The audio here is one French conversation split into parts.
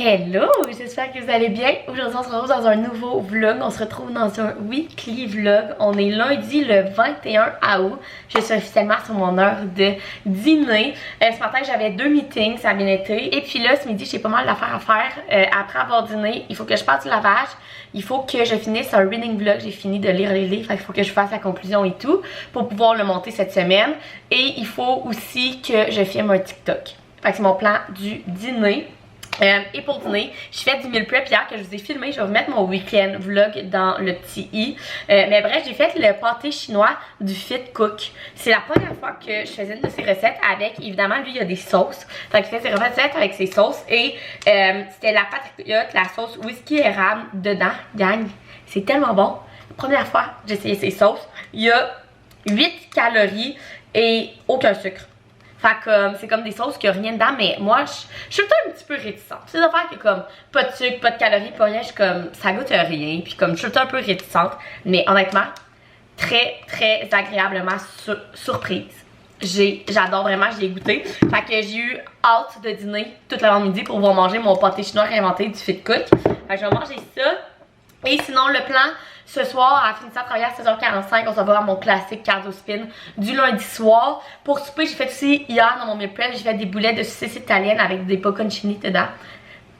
Hello, j'espère que vous allez bien. Aujourd'hui on se retrouve dans un nouveau vlog, on se retrouve dans un weekly vlog. On est lundi le 21 août, je suis officiellement sur mon heure de dîner. Ce matin j'avais 2 meetings, ça a bien été. Et puis là ce midi j'ai pas mal d'affaires à faire. Après avoir dîné, il faut que je parte du lavage, il faut que je finisse un reading vlog, j'ai fini de lire les livres, il faut que je fasse la conclusion et tout pour pouvoir le monter cette semaine. Et il faut aussi que je filme un TikTok. Fait que c'est mon plan du dîner. Et pour dîner, je fais du meal prep hier que je vous ai filmé. Je vais vous mettre mon week-end vlog dans le petit i. Mais bref, j'ai fait le pâté chinois du Fit Cook. C'est la première fois que je faisais une de ses recettes avec, évidemment, lui, il y a des sauces. Fait qu'il fait ses recettes avec ses sauces. Et c'était la patriote, la sauce whisky érable dedans. Gang, c'est tellement bon. La première fois que j'ai essayé ces sauces, il y a 8 calories et aucun sucre. Fait que c'est comme des sauces qui n'ont rien dedans, mais moi je suis tout un petit peu réticente. C'est des affaires qui comme pas de sucre, pas de calories, pas rien, je suis comme ça goûte à rien, puis comme je suis tout un peu réticente, mais honnêtement, très agréablement surprise. J'adore vraiment, je l'ai goûté. Fait que j'ai eu hâte de dîner toute l'avant-midi pour pouvoir manger mon pâté chinois réinventé du Fit Cook. Fait que je vais manger ça. Et sinon le plan, ce soir, à finir de travailler à 16h45, on s'en va à mon classique cardio spin du lundi soir. Pour souper, j'ai fait aussi hier dans mon meal prep, j'ai fait des boulettes de saucisses italiennes avec des bocconcini dedans.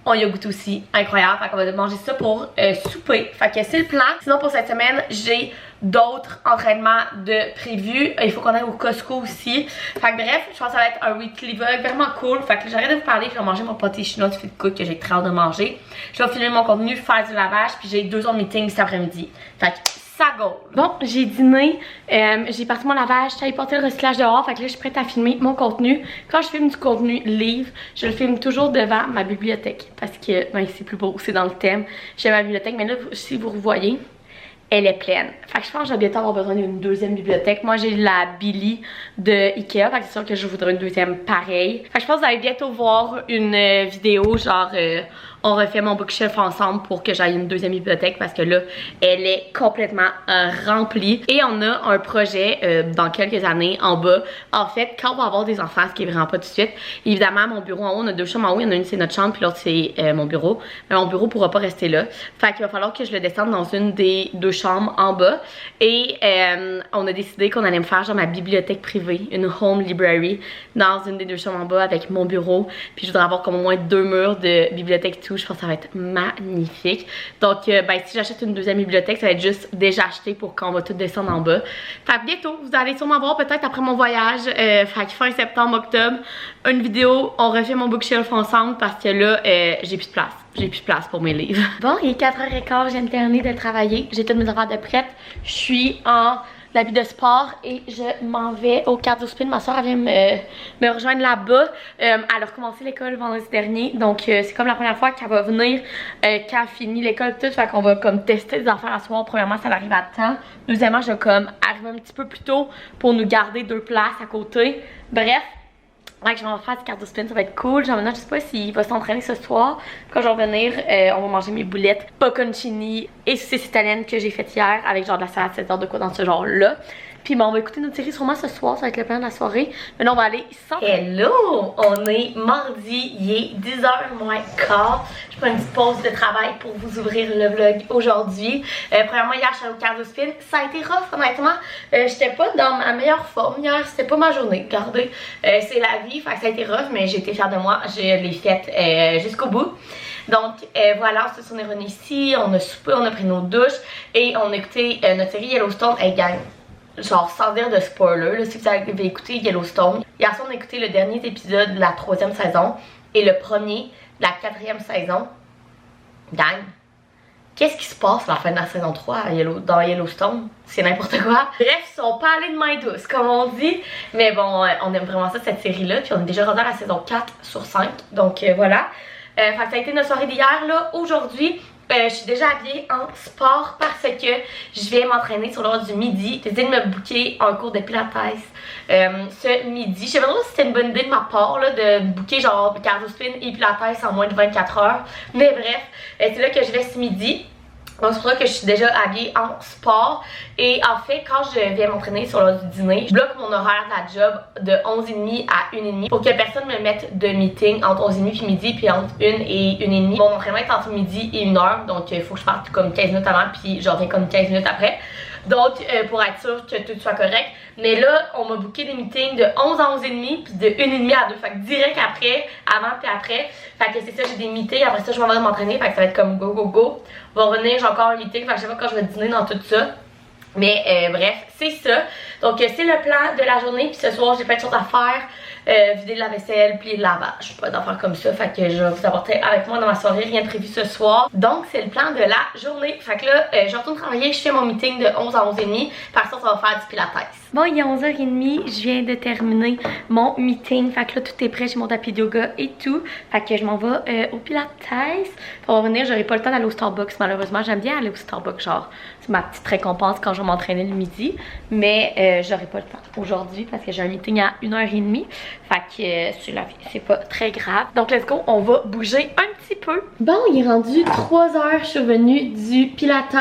On y a goûté aussi, incroyable. Fait qu'on va manger ça pour souper. Fait que c'est le plan. Sinon pour cette semaine, j'ai d'autres entraînements de prévus. Il faut qu'on aille au Costco aussi. Fait que bref, je pense que ça va être un weekly vlog vraiment cool. Fait que j'arrête de vous parler, je vais manger mon pâté chinois du Fit Cook que j'ai très hâte de manger. Je vais filmer mon contenu, faire du lavage, puis j'ai 2 autres meetings cet après-midi. Fait que ça go! Bon, j'ai dîné, j'ai parti mon lavage, j'ai porté le recyclage dehors, fait que là je suis prête à filmer mon contenu. Quand je filme du contenu livre, je le filme toujours devant ma bibliothèque parce que ben, c'est plus beau, c'est dans le thème. J'ai ma bibliothèque, mais là si vous revoyez, elle est pleine. Fait que je pense que je vais bientôt avoir besoin d'une deuxième bibliothèque. Moi j'ai la Billy de Ikea, fait que c'est sûr que je voudrais une deuxième pareille. Fait que je pense que vous allez bientôt voir une vidéo genre on refait mon bookshelf ensemble pour que j'aille une deuxième bibliothèque parce que là elle est complètement remplie. Et on a un projet dans quelques années en bas. En fait quand on va avoir des enfants, ce qui est vraiment pas tout de suite, évidemment mon bureau en haut, on a 2 chambres en haut, il y en a une c'est notre chambre puis l'autre c'est mon bureau. Mais mon bureau pourra pas rester là. Fait qu'il va falloir que je le descende dans une des 2 chambres en bas. Et on a décidé qu'on allait me faire genre ma bibliothèque privée, une home library dans une des 2 chambres en bas avec mon bureau. Puis je voudrais avoir comme au moins 2 murs de bibliothèque tout. Je pense que ça va être magnifique. Donc ben si j'achète une deuxième bibliothèque, ça va être juste déjà acheté pour quand on va tout descendre en bas. Fait que bientôt, vous allez sûrement voir peut-être après mon voyage, fait que fin septembre, octobre, une vidéo, on refait mon bookshelf ensemble parce que là, j'ai plus de place. J'ai plus de place pour mes livres. Bon, il est 4h15, je viens de terminer de travailler. J'ai toutes mes affaires de prête. Je suis en l'habit de sport et je m'en vais au cardio spin. Ma soeur vient me rejoindre là-bas. Elle a recommencé l'école vendredi dernier. Donc c'est comme la première fois qu'elle va venir quand elle finit l'école tout. Fait qu'on va comme tester des affaires à soir. Premièrement, ça arrive à temps. Deuxièmement, je vais comme arriver un petit peu plus tôt pour nous garder 2 places à côté. Bref. Ouais, je vais faire du cardio spin, ça va être cool. Genre maintenant, je sais pas s'il va s'entraîner ce soir. Quand je vais revenir, on va manger mes boulettes bocconcini et saucisses italiennes que j'ai faites hier avec genre de la salade 7 heures de quoi dans ce genre-là. Puis bon, on va écouter notre série sûrement ce soir, ça va être le plan de la soirée. Maintenant, on va aller s'entraîner. Hello! On est mardi, il est 10h moins quart. Je prends une petite pause de travail pour vous ouvrir le vlog aujourd'hui. Premièrement, hier, je suis allée au cardio spin. Ça a été rough, honnêtement. J'étais pas dans ma meilleure forme hier. C'était pas ma journée. Regardez, c'est la vie. Fait que ça a été rough, mais j'ai été fière de moi. Je l'ai faite jusqu'au bout. Donc voilà, on est revenu ici, on a soupé, on a pris nos douches et on a écouté notre série Yellowstone. Hey gang, genre sans dire de spoiler, là, si vous avez écouté Yellowstone. Hier soir on a écouté le dernier épisode de la 3e saison et le premier de la 4e saison. Gang, qu'est-ce qui se passe à la fin de la saison 3 dans Yellowstone? C'est n'importe quoi. Bref, ils sont pas allés de main douce, comme on dit. Mais bon, on aime vraiment ça, cette série-là. Puis on est déjà rendu à la saison 4 sur 5. Donc voilà. Fait que ça a été notre soirée d'hier. Là, aujourd'hui, je suis déjà habillée en sport parce que je vais m'entraîner sur l'heure du midi. J'ai décidé de me booker un cours de pilates ce midi. Je sais pas trop si c'était une bonne idée de ma part là, de booker genre cardio spin et pilates en moins de 24 heures. Mais bref, c'est là que je vais ce midi. Donc c'est pour ça que je suis déjà habillée en sport. Et en fait, quand je viens m'entraîner sur l'heure du dîner, je bloque mon horaire de la job de 11h30 à 1h30 pour que personne me mette de meeting entre 11h30 puis midi, puis entre 1 et 1h30. Mon entraînement est entre midi et 1h, donc il faut que je parte comme 15 minutes avant, puis je reviens comme 15 minutes après. Donc, pour être sûr que tout soit correct. Mais là, on m'a booké des meetings de 11 à 11h30 puis de 1h30 à 2. Fait que direct après, avant puis après. Fait que c'est ça, j'ai des meetings. Après ça, je m'en vais m'entraîner. Fait que ça va être comme go, go, go. On va revenir, j'ai encore un meeting. Fait que je sais pas quand je vais dîner dans tout ça. Mais bref, c'est ça. Donc, c'est le plan de la journée. Puis ce soir, j'ai plein de choses à faire. Vider de la vaisselle, plier le lavage, pas d'affaires comme ça, fait que je vais vous apporter avec moi dans ma soirée, rien de prévu ce soir. Donc c'est le plan de la journée, fait que là je retourne travailler, je fais mon meeting de 11 à 11h30, par ça va faire du pilates. Bon, il est 11h30, je viens de terminer mon meeting, fait que là tout est prêt, j'ai mon tapis de yoga et tout, fait que je m'en vais au pilates. Pour revenir, j'aurai pas le temps d'aller au Starbucks malheureusement, j'aime bien aller au Starbucks, genre c'est ma petite récompense quand je vais m'entraîner le midi, mais j'aurai pas le temps aujourd'hui parce que j'ai un meeting à 1h30. Fait que c'est la vie, c'est pas très grave. Donc let's go, on va bouger un petit peu. Bon, il est rendu 3h, je suis revenue du pilates,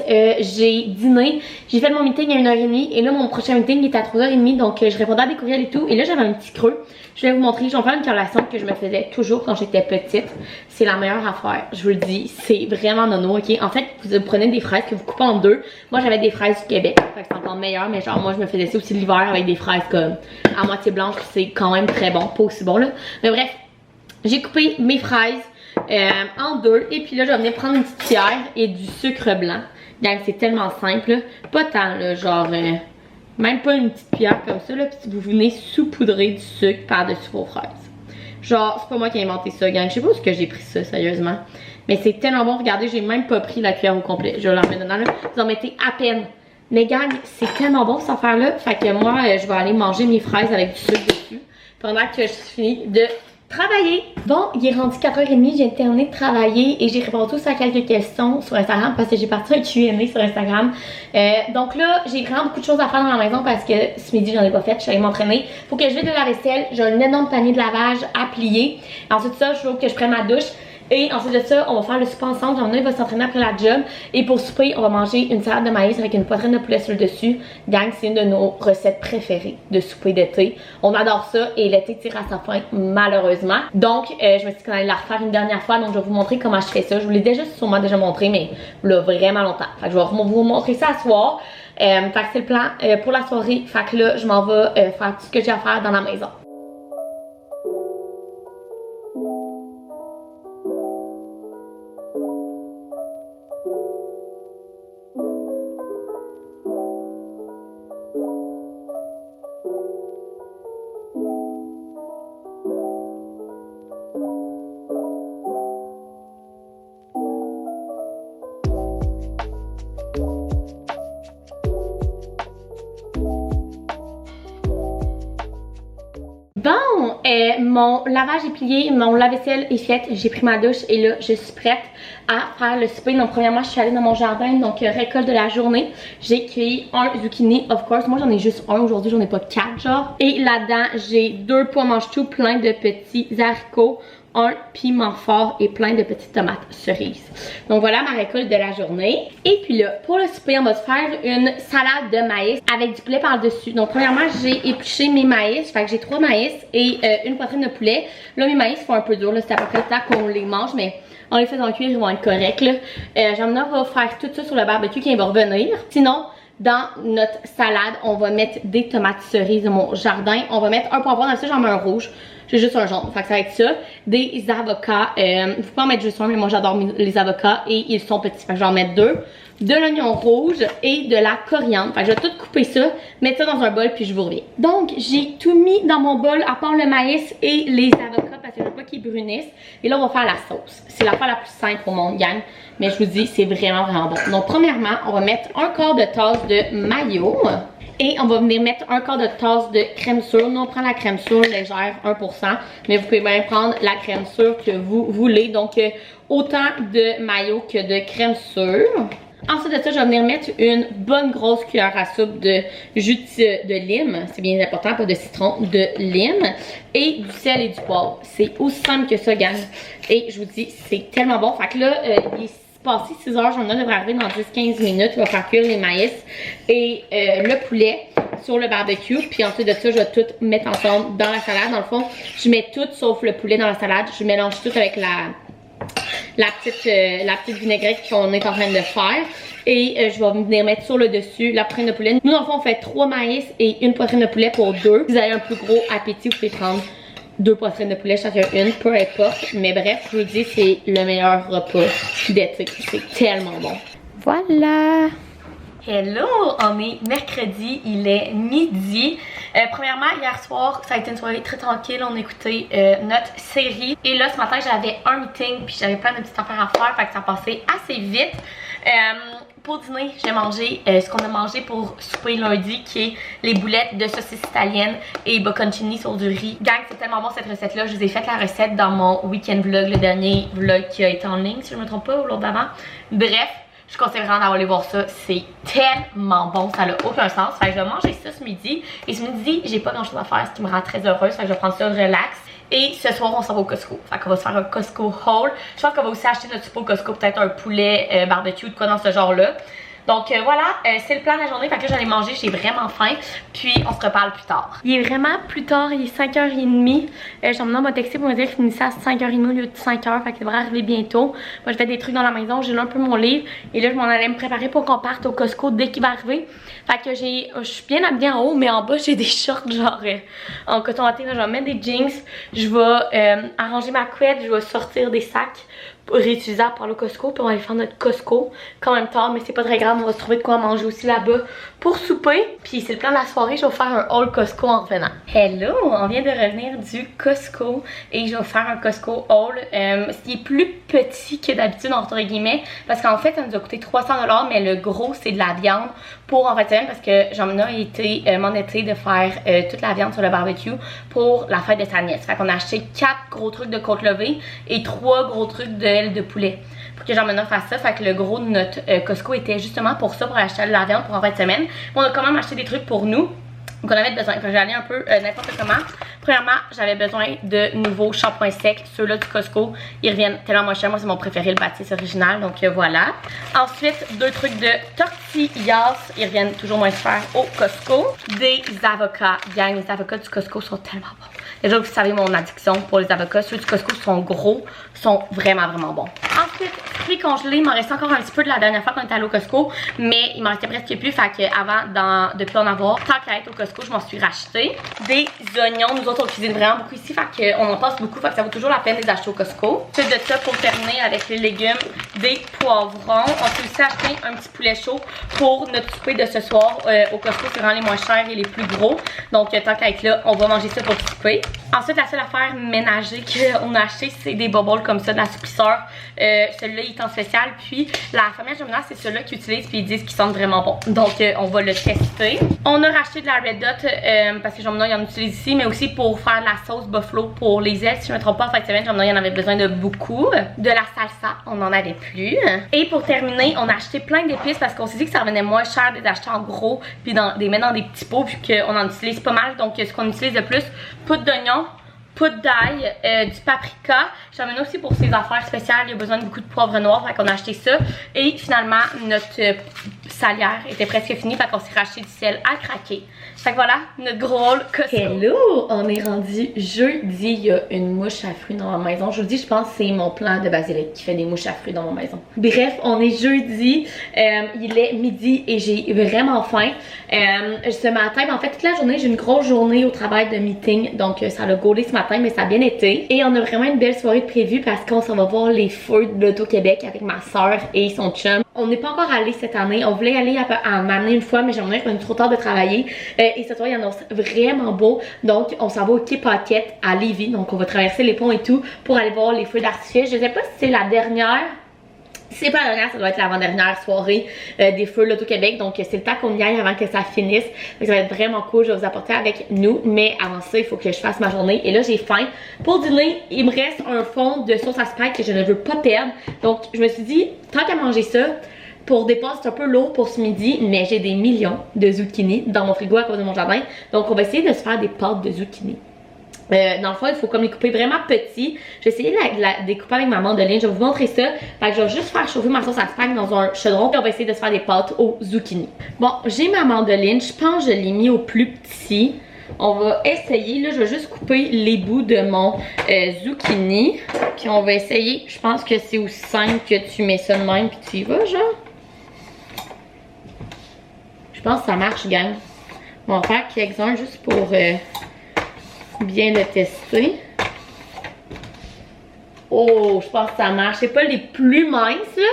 j'ai dîné, j'ai fait mon meeting à 1h30 et là mon prochain meeting est à 3h30, donc je répondais à des courriels et tout. Et là j'avais un petit creux. Je vais vous montrer, je vais faire une collation que je me faisais toujours quand j'étais petite. C'est la meilleure affaire, je vous le dis, c'est vraiment nono, ok? En fait, vous prenez des fraises que vous coupez en deux. Moi j'avais des fraises du Québec, fait que c'est encore meilleur, mais genre moi je me faisais ça aussi l'hiver avec des fraises comme à moitié blanches, c'est quand même très bon, pas aussi bon là. Mais bref, j'ai coupé mes fraises en deux et puis là je vais venir prendre une petite cuillère et du sucre blanc. Donc c'est tellement simple, là. Pas tant là, genre même pas une petite cuillère comme ça là, puis vous venez saupoudrer du sucre par-dessus vos fraises. Genre, c'est pas moi qui ai inventé ça, gang. Je sais pas où est-ce que j'ai pris ça, sérieusement. Mais c'est tellement bon, regardez, j'ai même pas pris la cuillère au complet. Je vais l'en mettre dedans là. Vous en mettez à peine. Mais gang, c'est tellement bon cette affaire-là. Fait que moi, je vais aller manger mes fraises avec du sucre dessus pendant que je finis de travailler. Bon, il est rendu 4h30, je viens de terminer de travailler et j'ai répondu aussi à quelques questions sur Instagram parce que j'ai parti un Q&A sur Instagram. Donc là, j'ai vraiment beaucoup de choses à faire dans la maison parce que ce midi, j'en ai pas fait, je suis allée m'entraîner. Faut que je vide de la vaisselle, j'ai un énorme panier de lavage à plier. Ensuite de ça, il faut que je prenne ma douche. Et ensuite de ça, on va faire le souper ensemble. Jean-Noël va s'entraîner après la job. Et pour souper, on va manger une salade de maïs avec une poitrine de poulet sur le dessus. Gang, c'est une de nos recettes préférées de souper d'été. On adore ça et l'été tire à sa fin, malheureusement. Donc, je me suis dit qu'on allait la refaire une dernière fois. Donc, je vais vous montrer comment je fais ça. Je vous l'ai sûrement déjà montré, mais là, vraiment longtemps. Fait que je vais vous montrer ça ce soir. Fait que c'est le plan pour la soirée. Fait que là, je m'en vais faire tout ce que j'ai à faire dans la maison. Bon, mon lavage est plié, mon lave-vaisselle est fait, j'ai pris ma douche et là je suis prête à faire le souper. Donc premièrement je suis allée dans mon jardin, donc récolte de la journée. J'ai cueilli un zucchini, of course, moi j'en ai juste un aujourd'hui, j'en ai pas 4 genre. Et là-dedans j'ai 2 pois mange-tout plein de petits haricots, un piment fort et plein de petites tomates cerises. Donc voilà ma récolte de la journée. Et puis là, pour le souper, on va se faire une salade de maïs avec du poulet par-dessus. Donc premièrement, j'ai épluché mes maïs. Fait que j'ai 3 maïs et une poitrine de poulet. Là, mes maïs font un peu dur. C'est à peu près le temps qu'on les mange, mais en les faisant cuire, ils vont être corrects. Jean-Noël va faire tout ça sur le barbecue qui va revenir. Sinon, dans notre salade, on va mettre des tomates cerises de mon jardin. On va mettre un poivron, dans ça j'en mets un rouge. J'ai juste un jaune, fait que ça va être ça. Des avocats, vous pouvez en mettre juste un, mais moi j'adore les avocats et ils sont petits, fait que je vais en mettre 2. De l'oignon rouge et de la coriandre. Fait que je vais tout couper ça, mettre ça dans un bol puis je vous reviens. Donc j'ai tout mis dans mon bol à part le maïs et les avocats parce que je veux pas qu'ils brunissent. Et là on va faire la sauce. C'est l'affaire la plus simple au monde, gang. Mais je vous dis, c'est vraiment bon. Donc premièrement, on va mettre un quart de tasse de mayo. Et on va venir mettre un quart de tasse de crème sûre. Nous on prend la crème sûre légère, 1%. Mais vous pouvez même prendre la crème sûre que vous voulez. Donc autant de mayo que de crème sûre. Ensuite de ça, je vais venir mettre une bonne grosse cuillère à soupe de jus de lime. C'est bien important, pas de citron, de lime. Et du sel et du poivre. C'est aussi simple que ça, gang. Et je vous dis, c'est tellement bon. Fait que là, il est passé 6 heures, j'en ai devrait arriver dans 10-15 minutes. Je vais faire cuire les maïs et le poulet sur le barbecue. Puis ensuite de ça, je vais tout mettre ensemble dans la salade. Dans le fond, je mets tout sauf le poulet dans la salade. Je mélange tout avec la petite vinaigrette qu'on est en train de faire. Et je vais venir mettre sur le dessus la poitrine de poulet. Nous, dans le fond, on fait 3 maïs et une poitrine de poulet pour 2. Si vous avez un plus gros appétit, vous pouvez prendre 2 poitrines de poulet, chacun une, peu importe. Mais bref, je vous dis, c'est le meilleur repas d'été. C'est tellement bon. Voilà! Hello! On est mercredi, il est midi. Premièrement, hier soir, ça a été une soirée très tranquille. On a écouté notre série. Et là, ce matin, j'avais un meeting, puis j'avais plein de petites affaires à faire, fait que ça passait assez vite. Pour dîner, j'ai mangé ce qu'on a mangé pour souper lundi, qui est les boulettes de saucisses italiennes et bocconcini sur du riz. Gang, c'est tellement bon cette recette-là. Je vous ai fait la recette dans mon week-end vlog, le dernier vlog qui a été en ligne, si je ne me trompe pas, ou l'autre d'avant. Bref, je conseille vraiment d'aller voir ça. C'est tellement bon, ça n'a aucun sens. Fait que je vais manger ça ce midi. Et ce midi, j'ai pas grand chose à faire, ce qui me rend très heureuse. Fait que je vais prendre ça relax. Et ce soir, on s'en va au Costco. Fait qu'on va se faire un Costco haul. Je pense qu'on va aussi acheter notre souper au Costco, peut-être un poulet barbecue, de quoi dans ce genre-là. Donc voilà, c'est le plan de la journée. Fait que là, j'allais manger, j'ai vraiment faim. Puis on se reparle plus tard. Il est vraiment plus tard, il est 5h30. Jean-Benoît m'a texté pour me dire qu'il finissait à 5h30 au lieu de 5h. Fait qu'il devrait arriver bientôt. Moi, je fais des trucs dans la maison, j'ai lu un peu mon livre. Et là, je m'en allais me préparer pour qu'on parte au Costco dès qu'il va arriver. Fait que je suis bien habillée en haut, mais en bas, j'ai des shorts genre en coton watté. Je vais mettre des jeans. Je vais arranger ma couette, je vais sortir des sacs réutilisables par le Costco, puis on va aller faire notre Costco quand même tard, mais c'est pas très grave, on va se trouver de quoi manger aussi là-bas pour souper. Puis c'est le plan de la soirée, je vais faire un haul Costco en revenant. Hello, on vient de revenir du Costco et je vais faire un Costco haul, ce qui est plus petit que d'habitude entre guillemets, parce qu'en fait ça nous a coûté 300$, mais le gros c'est de la viande pour en fait parce que Jean-Benoît a été mandaté de faire toute la viande sur le barbecue pour la fête de sa nièce. Fait qu'on a acheté 4 gros trucs de côte levée et 3 gros trucs de aile de poulet pour que Jean-Benoît fasse ça. Fait que le gros de notre Costco était justement pour ça, pour acheter de la viande pour en fin de semaine. On a quand même acheté des trucs pour nous qu'on avait besoin. Fait que j'allais un peu n'importe comment. Premièrement, j'avais besoin de nouveaux shampoings secs. Ceux-là du Costco, ils reviennent tellement moins cher. Moi, c'est mon préféré, le Baptiste original. Donc voilà. Ensuite, 2 trucs de tortillas. Ils reviennent toujours moins cher au Costco. Des avocats. Gang, les avocats du Costco sont tellement bons. Déjà, vous savez mon addiction pour les avocats. Ceux du Costco sont gros, sont vraiment bons. Ensuite, fruits congelés. Il m'en reste encore un petit peu de la dernière fois qu'on était allé au Costco, mais il m'en restait presque plus. Fait que avant de plus en avoir, tant qu'à être au Costco, je m'en suis racheté. Des oignons. Nous autres, on cuisine vraiment beaucoup ici. Fait qu'on en passe beaucoup. Fait que ça vaut toujours la peine de les acheter au Costco. Ensuite de ça, pour terminer avec les légumes, des poivrons. On peut aussi acheter un petit poulet chaud pour notre souper de ce soir au Costco. C'est vraiment les moins chers et les plus gros. Donc, tant qu'à être là, on va manger ça pour souper. Ensuite, la seule affaire ménagée qu'on a acheté, c'est des bubbles comme ça, d'assouplisseur. Celui-là, il est en spécial. Puis, la famille Gemina, c'est celui-là qu'ils utilisent. Puis, ils disent qu'ils sentent vraiment bon. Donc, on va le tester. On a racheté de la Red Dot parce que Gemina, il en utilise ici. Mais aussi pour faire de la sauce buffalo pour les ailes. Si je ne me trompe pas, en fait, Gemina, il en avait besoin de beaucoup. De la salsa, on n'en avait plus. Et pour terminer, on a acheté plein d'épices parce qu'on s'est dit que ça revenait moins cher de les acheter en gros. Puis, les mettre dans des petits pots. Vu qu'on en utilise pas mal. Donc, ce qu'on utilise le plus, poudre d'oignon, poudre d'ail, du paprika. J'amène aussi pour ses affaires spéciales, il y a besoin de beaucoup de poivre noir, fait qu'on a acheté ça. Et finalement, notre salière était presque finie, fait qu'on s'est racheté du sel à craquer. Fait que voilà, notre gros haul Costco. Hello! On est rendu jeudi, il y a une mouche à fruits dans ma maison. Je vous dis, je pense que c'est mon plant de basilic qui fait des mouches à fruits dans ma maison. Bref, on est jeudi, il est midi et j'ai vraiment faim. Ce matin, en fait, toute la journée, j'ai une grosse journée au travail de meeting, donc ça l'a gaulé ce matin, mais ça a bien été. Et on a vraiment une belle soirée de prévue parce qu'on s'en va voir les feux de l'Auto-Québec avec ma soeur et son chum. On n'est pas encore allé cette année, on voulait aller à m'amener une fois, mais j'aimerais qu'on ait trop tard de travailler. Et cette soirée, il y en a vraiment beau. Donc, on s'en va au Quai Paquette à Lévis. Donc, on va traverser les ponts et tout pour aller voir les feux d'artifice. Je sais pas si c'est la dernière. Si c'est pas la dernière, ça doit être l'avant-dernière soirée des feux de l'Auto-Québec. Donc, c'est le temps qu'on y aille avant que ça finisse. Donc, ça va être vraiment cool. Je vais vous apporter avec nous. Mais avant ça, il faut que je fasse ma journée. Et là, j'ai faim. Pour dîner, il me reste un fond de sauce à spag que je ne veux pas perdre. Donc, je me suis dit, tant qu'à manger ça, pour des pâtes, c'est un peu lourd pour ce midi, mais j'ai des millions de zucchini dans mon frigo à cause de mon jardin. Donc, on va essayer de se faire des pâtes de zucchini. Dans le fond, il faut comme les couper vraiment petits. Je vais essayer de la découper avec ma mandoline. Je vais vous montrer ça. Fait que je vais juste faire chauffer ma sauce à spag dans un chaudron. Puis on va essayer de se faire des pâtes aux zucchini. Bon, j'ai ma mandoline. Je pense que je l'ai mis au plus petit. On va essayer. Là, je vais juste couper les bouts de mon zucchini. Puis on va essayer. Je pense que c'est aussi simple que tu mets ça de même. Puis tu y vas, genre. Je pense que ça marche, gang. On va faire quelques-uns juste pour... bien le tester. Oh, je pense que ça marche. C'est pas les plus minces, là.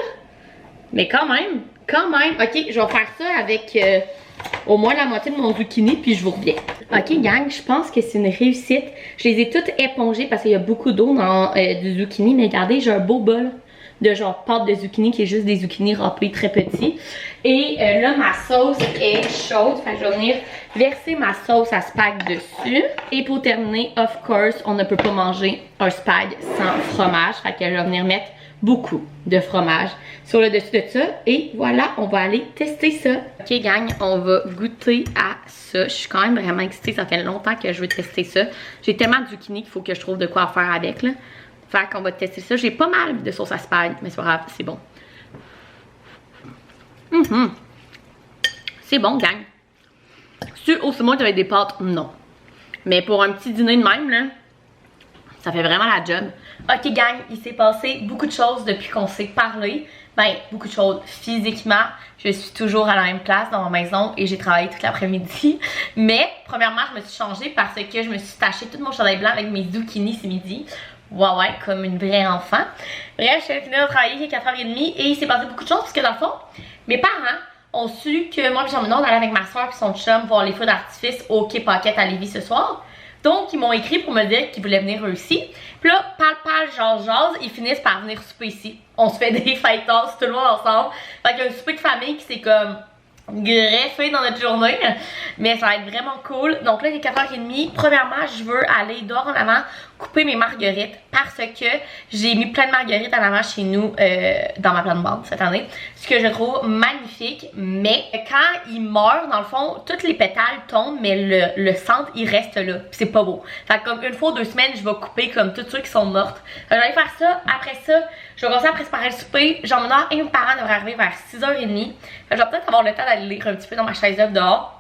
Mais quand même. Quand même. Ok, je vais faire ça avec au moins la moitié de mon zucchini, puis je vous reviens. Ok, gang, je pense que c'est une réussite. Je les ai toutes épongées parce qu'il y a beaucoup d'eau dans du zucchini. Mais regardez, j'ai un beau bol de genre pâte de zucchini qui est juste des zucchini râpés très petits. Et là, ma sauce est chaude. Fait que je vais venir verser ma sauce à spag dessus. Et pour terminer, of course, on ne peut pas manger un spag sans fromage. Fait que je vais venir mettre beaucoup de fromage sur le dessus de ça. Et voilà, on va aller tester ça. Ok, gang, on va goûter à ça. Je suis quand même vraiment excitée. Ça fait longtemps que je veux tester ça. J'ai tellement de zucchini qu'il faut que je trouve de quoi faire avec, là. Fait qu'on va tester ça. J'ai pas mal de sauce à spag, mais c'est pas grave, c'est bon. C'est bon, gang. Si aussi moins avec des pâtes, non. Mais pour un petit dîner de même, là, ça fait vraiment la job. Ok, gang, il s'est passé beaucoup de choses depuis qu'on s'est parlé. Ben, beaucoup de choses. Physiquement, je suis toujours à la même place dans ma maison et j'ai travaillé toute l'après-midi. Mais, premièrement, je me suis changée parce que je me suis taché tout mon chandail blanc avec mes zucchini ce midi. Ouais, comme une vraie enfant. Bref, je suis finie de travailler à 4h30 et il s'est passé beaucoup de choses parce que dans le fond, mes parents ont su que moi et Jean-Menard, on allait avec ma soeur et son chum voir les feux d'artifice au Quai Pocket à Lévis ce soir. Donc, ils m'ont écrit pour me dire qu'ils voulaient venir eux aussi. Puis là, jase, ils finissent par venir souper ici. On se fait des fêtards tout le monde ensemble. Fait qu'il y a un souper de famille qui s'est comme greffé dans notre journée. Mais ça va être vraiment cool. Donc là, il est 4h30. Premièrement, je veux aller dehors en avant couper mes marguerites parce que j'ai mis plein de marguerites en avant chez nous dans ma plante-bande cette année. Ce que je trouve magnifique, mais quand il meurt, dans le fond, toutes les pétales tombent, mais le centre, il reste là. C'est pas beau. Fait que comme une fois ou 2 semaines, je vais couper comme toutes ceux qui sont mortes. Je vais aller faire ça. Après ça, je vais commencer à préparer le souper. Jean-Menard et mes parents devraient arriver vers 6h30. Je vais peut-être avoir le temps d'aller lire un petit peu dans ma chaise œuvre dehors.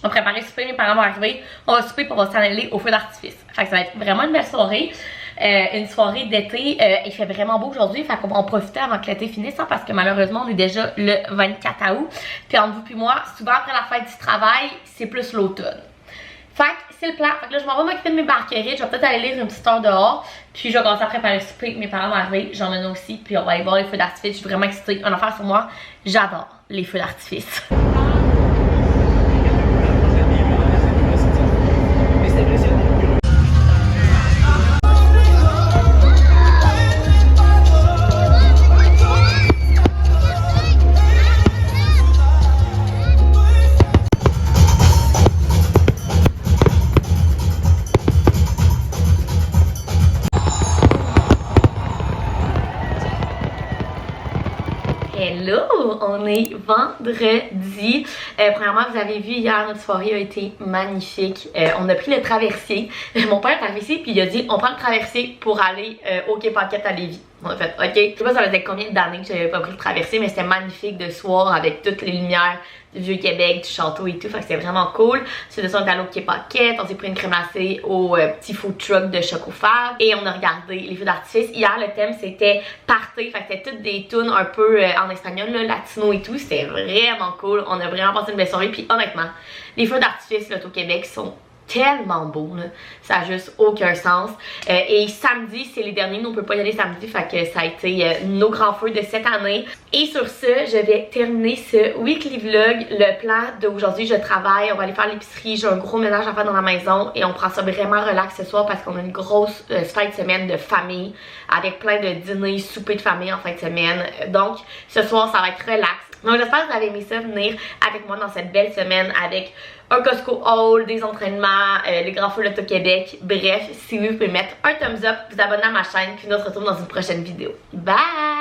On va préparer le souper, mes parents vont arriver. On va souper pour on va s'en aller au feu d'artifice. Fait que ça va être vraiment une belle soirée. Une soirée d'été. Il fait vraiment beau aujourd'hui. Fait qu'on va en profiter avant que l'été finisse. Hein, parce que malheureusement, on est déjà le 24 août. Puis entre vous et moi, souvent après la fête du travail, c'est plus l'automne. Fait que c'est le plan. Fait que là, je m'en vais m'occuper de mes marguerites. Je vais peut-être aller lire une petite heure dehors. Puis je vais commencer à préparer le souper. Mes parents vont arriver. J'emmène aussi. Puis on va aller voir les feux d'artifice. Je suis vraiment excitée. Un affaire sur moi. J'adore les feux d'artifice. Hello, on est vendredi. Premièrement, vous avez vu hier, notre soirée a été magnifique. On a pris le traversier. Mon père est arrivé ici puis il a dit on prend le traversier pour aller au Quai Pocket à Lévis. On a fait ok. Je sais pas ça faisait combien d'années que j'avais pas pris le traversier, mais c'était magnifique de soir avec toutes les lumières du Vieux-Québec, du château et tout. Fait que c'était vraiment cool. C'est de ça, on est allé au Quai Pocket. On s'est pris une crème glacée au petit food truck de Chocofab. Et on a regardé les feux d'artifice. Hier, le thème c'était party. Fait que c'était toutes des tunes un peu en espagnol, là, latino et tout. C'était vraiment cool. On a vraiment passé une belle soirée. Puis honnêtement, les feux d'artifice au Québec sont tellement beau, là. Ça n'a juste aucun sens. Et samedi, c'est les derniers, nous on peut pas y aller samedi, fait que ça a été nos grands feux de cette année. Et sur ce, je vais terminer ce weekly vlog. Le plan d'aujourd'hui, je travaille, on va aller faire l'épicerie, j'ai un gros ménage à faire dans la maison et on prend ça vraiment relax ce soir parce qu'on a une grosse fin de semaine de famille avec plein de dîners, soupers de famille en fin de semaine. Donc ce soir, ça va être relax. Donc j'espère que vous avez aimé ça, venir avec moi dans cette belle semaine avec un Costco haul, des entraînements, les grands feux de Québec. Bref, si vous pouvez mettre un thumbs up, vous abonner à ma chaîne, puis nous on se retrouve dans une prochaine vidéo. Bye!